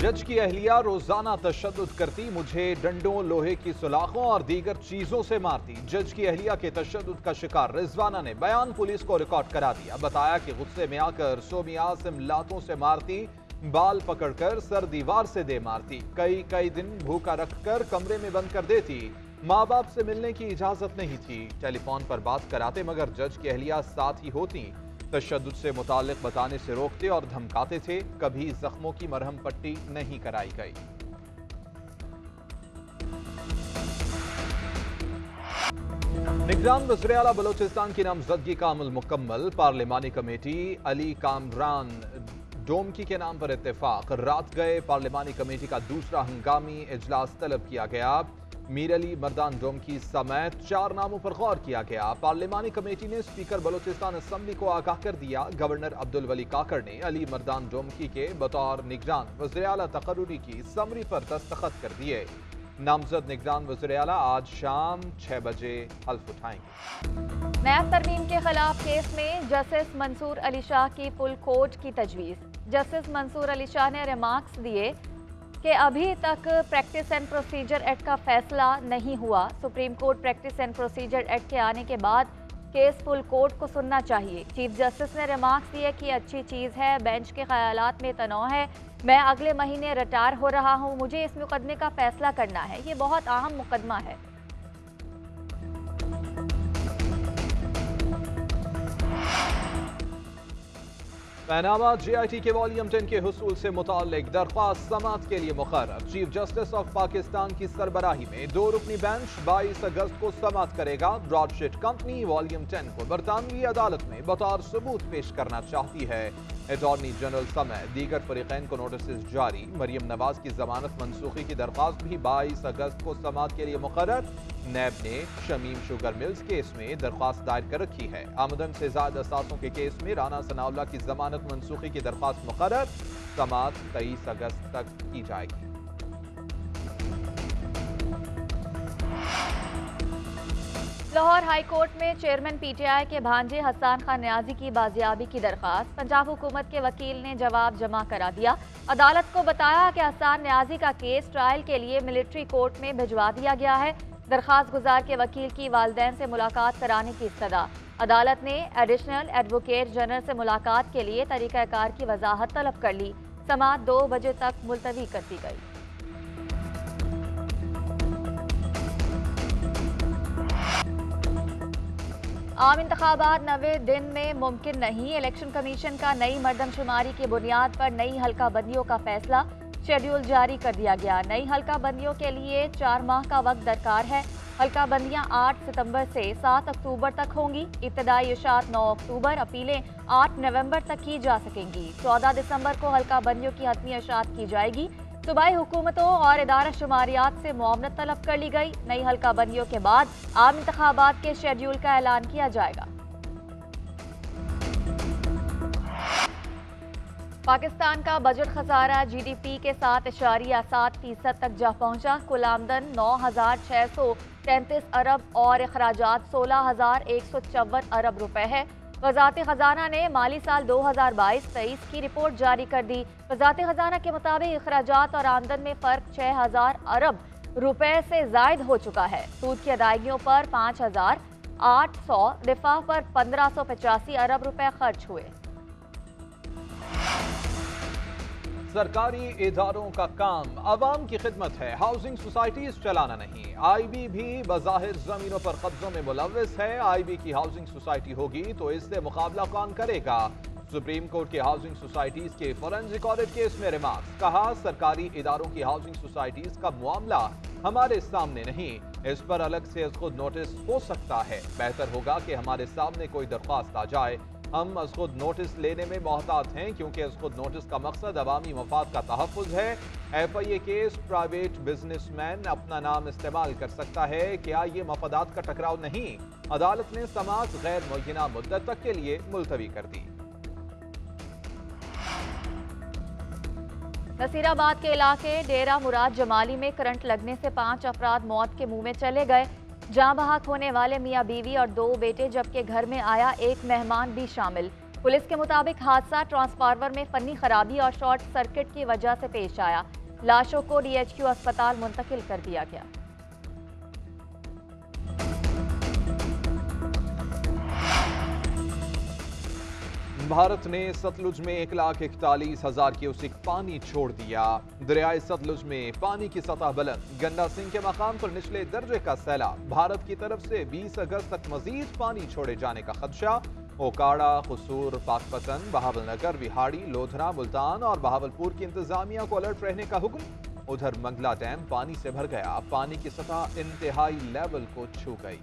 जज की अहलिया रोजाना तशद्दुद करती, मुझे डंडों, लोहे की सुलाखों और दीगर चीजों से मारती। जज की अहलिया के तशद्दुद का शिकार रिजवाना ने बयान पुलिस को रिकॉर्ड करा दिया। बताया कि गुस्से में आकर सोमिया सिम लातों से मारती, बाल पकड़कर सर दीवार से दे मारती, कई कई दिन भूखा रखकर कमरे में बंद कर देती। माँ बाप से मिलने की इजाजत नहीं थी, टेलीफोन पर बात कराते मगर जज की अहलिया साथ ही होती। तशद्दुद से मुताल्लिक बताने से रोकते और धमकाते थे। कभी जख्मों की मरहम पट्टी नहीं कराई गई। निगरान वज़ीर आला बलोचिस्तान की नामजदगी का अमल मुकम्मल। पार्लिमानी कमेटी अली कामरान डोमकी के नाम पर इत्तेफाक। रात गए पार्लिमानी कमेटी का दूसरा हंगामी इजलास तलब किया गया। मीर अली मर्दान डोमकी समेत 4 नामों पर गौर किया गया। पार्लिमानी कमेटी ने स्पीकर बलोचिस्तान असेंबली को आगाह कर दिया। गवर्नर अब्दुल वली काकड़ ने अली मर्दान डोमकी के बतौर निगरान वज़ीर आला तकर्रुरी की समरी पर दस्तखत कर दिए। नामजद निगरान वज़ीर आला आज शाम 6 बजे हल्फ उठाएंगे। नैब तरमीम के खिलाफ केस में जस्टिस मंसूर अली शाह की फुल कोर्ट की तजवीज़। जस्टिस मंसूर अली शाह ने रिमार्क्स दिए कि अभी तक प्रैक्टिस एंड प्रोसीजर एक्ट का फैसला नहीं हुआ। Supreme court practice and procedure act के आने के बाद केस फुल कोर्ट को सुनना चाहिए। चीफ जस्टिस ने रिमार्क्स दिए कि अच्छी चीज़ है, बेंच के ख्यालात में तनाव है, मैं अगले महीने रिटायर हो रहा हूँ, मुझे इस मुकदमे का फैसला करना है, ये बहुत अहम मुकदमा है। पनामा JIT के वॉल्यूम 10 के हुसूल से मुताल्लिक दरख्वास्त समाअत के लिए मुकर्रर। चीफ जस्टिस ऑफ पाकिस्तान की सरबराही में 2 रुकनी बेंच 22 अगस्त को समाअत करेगा। ब्रॉडशीट कंपनी वॉल्यूम 10 को बरतानवी अदालत में बतौर सबूत पेश करना चाहती है। अटॉर्नी जनरल समेत दीगर फरीकैन को नोटिस जारी। मरियम नवाज की जमानत मनसूखी की दरख्वास्त भी 22 अगस्त को समाअत के लिए मुकर्रर। नैब ने शमीम शुगर मिल्स केस में दरख्वास्त दायर कर रखी है। आमदन से ज्यादा असासों के केस में राना सनाउल्लाह की जमानत मनसूखी की दरख्वास्त मुकर्रर। समाअत 23 अगस्त तक की जाएगी। लाहौर हाई कोर्ट में चेयरमैन PTI के भांजे हसन खान न्याजी की बाजियाबी की दरख्वास्त। पंजाब हुकूमत के वकील ने जवाब जमा करा दिया। अदालत को बताया कि हसन न्याजी का केस ट्रायल के लिए मिलिट्री कोर्ट में भिजवा दिया गया है। दरख्वास्त गुजार के वकील की वालिदैन से मुलाकात कराने की इस्तदा। अदालत ने एडिशनल एडवोकेट जनरल से मुलाकात के लिए तरीक़ाकार की वजाहत तलब कर ली। समाअत 2 बजे तक मुलतवी कर दी गई। आम इंतखाबात 90 दिन में मुमकिन नहीं। इलेक्शन कमीशन का नई मरदमशुमारी की बुनियाद पर नई हल्का बंदियों का फैसला। शेड्यूल जारी कर दिया गया। नई हल्का बंदियों के लिए 4 माह का वक्त दरकार है। हल्का बंदियां 8 सितंबर से 7 अक्टूबर तक होंगी। इब्तदाई इशात 9 अक्टूबर, अपीलें 8 नवंबर तक की जा सकेंगी। 14 दिसंबर को हल्का बंदियों की हतमी इशात की जाएगी। सूबाई हुकूमतों और इदारा शुमारियात से मुआवनत तलब कर ली गई। नई हल्का बंदियों के बाद आम इंतखाबात के शेड्यूल का ऐलान किया जाएगा। पाकिस्तान का बजट खसारा GDP के 7.7% तक जा पहुंचा। कुल आमदन 9,633 अरब और अखराजात 16,154 अरब रुपए है। वज़ारत खजाना ने माली साल 2022-23 की रिपोर्ट जारी कर दी। वज़ारत खजाना के मुताबिक अखराजात और आमदन में फ़र्क 6,000 अरब रुपए से जायद हो चुका है। सूद की अदायगियों पर 5,800, दिफा पर 1,585 अरब रुपए खर्च हुए। सरकारी इदारों का काम अवाम की खिदमत है, हाउसिंग सोसाइटीज चलाना नहीं। IB भी बज़ाहिर जमीनों पर कब्जों में मुलव्वस है। IB की हाउसिंग सोसाइटी होगी तो इससे मुकाबला कौन करेगा? सुप्रीम कोर्ट के हाउसिंग सोसाइटीज के फॉरेंसिक ऑडिट केस में रिमार्क्स। कहा, सरकारी इदारों की हाउसिंग सोसाइटीज का मामला हमारे सामने नहीं, इस पर अलग से खुद नोटिस हो सकता है। बेहतर होगा कि हमारे सामने कोई दरख्वास्त आ जाए। हम अज खुद नोटिस लेने में मोहतात हैं क्योंकि अज खुद नोटिस का मकसद अवामी मफाद का तहफ़्फ़ुज़ है। FIA केस प्राइवेट बिजनेसमैन अपना नाम इस्तेमाल कर सकता है, क्या ये मफादात का टकराव नहीं? अदालत ने समाअत गैर मुय्यना मुद्दत तक के लिए मुलतवी कर दी। नसीराबाद के इलाके डेरा मुराद जमाली में करंट लगने से 5 अफराद मौत के मुंह में चले गए। जाँ बहक होने वाले मियाँ बीवी और 2 बेटे, जबकि घर में आया एक मेहमान भी शामिल। पुलिस के मुताबिक हादसा ट्रांसफार्मर में फनी खराबी और शॉर्ट सर्किट की वजह से पेश आया। लाशों को DHQ अस्पताल मुंतकिल कर दिया गया। भारत ने सतलुज में 1,41,000 क्यूसेक पानी छोड़ दिया। दरियाए सतलुज में पानी की सतह बुलंद, गंडा सिंह के मकाम पर निचले दर्जे का सैलाब। भारत की तरफ से 20 अगस्त तक मजीद पानी छोड़े जाने का खदशा। ओकाड़ा, कसूर, पाकपतन, बहावलनगर, विहाड़ी, लोधरा, मुल्तान और बहावलपुर की इंतजामिया को अलर्ट रहने का हुक्म। उधर मंगला डैम पानी से भर गया, पानी की सतह इंतहाई लेवल को छू गई।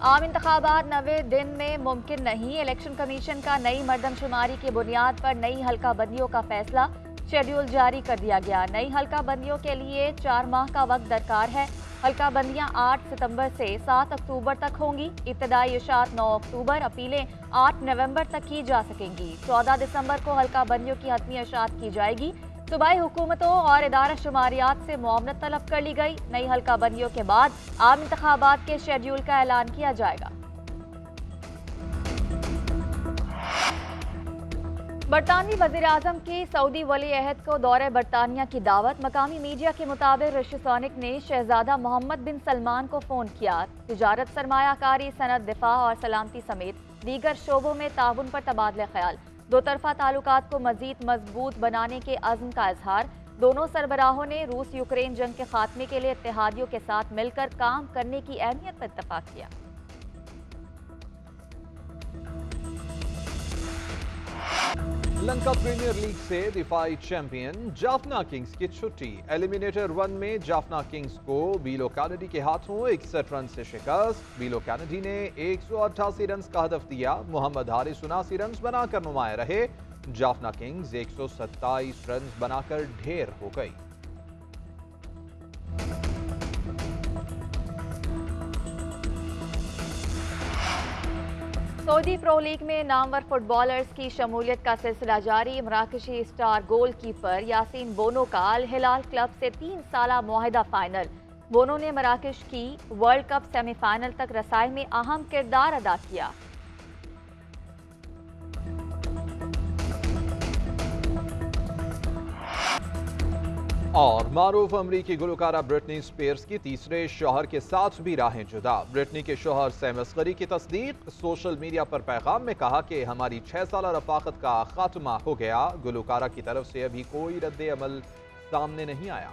आम इंतखाबात 90 दिन में मुमकिन नहीं। इलेक्शन कमीशन का नई मरदमशुमारी की बुनियाद पर नई हल्का बंदियों का फैसला। शेड्यूल जारी कर दिया गया। नई हल्का बंदियों के लिए 4 माह का वक्त दरकार है। हल्का बंदियां 8 सितंबर से 7 अक्टूबर तक होंगी। इब्तदाई इशात 9 अक्टूबर, अपीलें 8 नवंबर तक की जा सकेंगी। 14 दिसंबर को हल्का बंदियों की हतमी इशात की जाएगी। सूबाई हुकूमतों और इदारा शुमारियात से मुआवनत तलब कर ली गई। नई हल्का बंदियों के बाद आम इंतखाबात के शेड्यूल का ऐलान किया जाएगा। बरतानवी वज़ीर-ए-आज़म की सऊदी वली अहद को दौरे बरतानिया की दावत। मकामी मीडिया के मुताबिक ऋषि सुनक ने शहजादा मोहम्मद बिन सलमान को फ़ोन किया। तिजारत, सरमायाकारी, सनत, दिफा और सलामती समेत दीगर शोबों में ताउन पर तबादला ख्याल। दो तरफा ताल्लुकात को मजीद मजबूत बनाने के अज़्म का इजहार। दोनों सरबराहों ने रूस यूक्रेन जंग के खात्मे के लिए इत्तेहादियों के साथ मिलकर काम करने की अहमियत पर इत्तफाक किया। लंका प्रीमियर लीग से दिफाई चैंपियन जाफना किंग्स की छुट्टी। एलिमिनेटर 1 में जाफना किंग्स को बीलो कैनेडी के हाथों 61 रन से शिकस्त। बीलो कैनेडी ने 188 रन का हदफ दिया। मोहम्मद हारिस 79 रन बनाकर नुमाया रहे। जाफना किंग्स 127 रन बनाकर ढेर हो गई। सऊदी प्रो लीग में नामवर फुटबॉलर्स की शमूलियत का सिलसिला जारी। मराकशी स्टार गोलकीपर यासीन बोनो का अल हिलाल क्लब से 3 साला मुआहिदा फाइनल। बोनो ने मराकश की वर्ल्ड कप सेमीफाइनल तक रसाई में अहम किरदार अदा किया। और मारूफ अमरीकी गुलकारा ब्रिटनी स्पीयर्स की तीसरे शौहर के साथ भी राहें जुदा। ब्रिटनी के शौहर सैम असगरी की तस्दीक। सोशल मीडिया पर पैगाम में कहा कि हमारी 6 साला रफाकत का खात्मा हो गया। गुलकारा की तरफ से अभी कोई रद्द अमल सामने नहीं आया।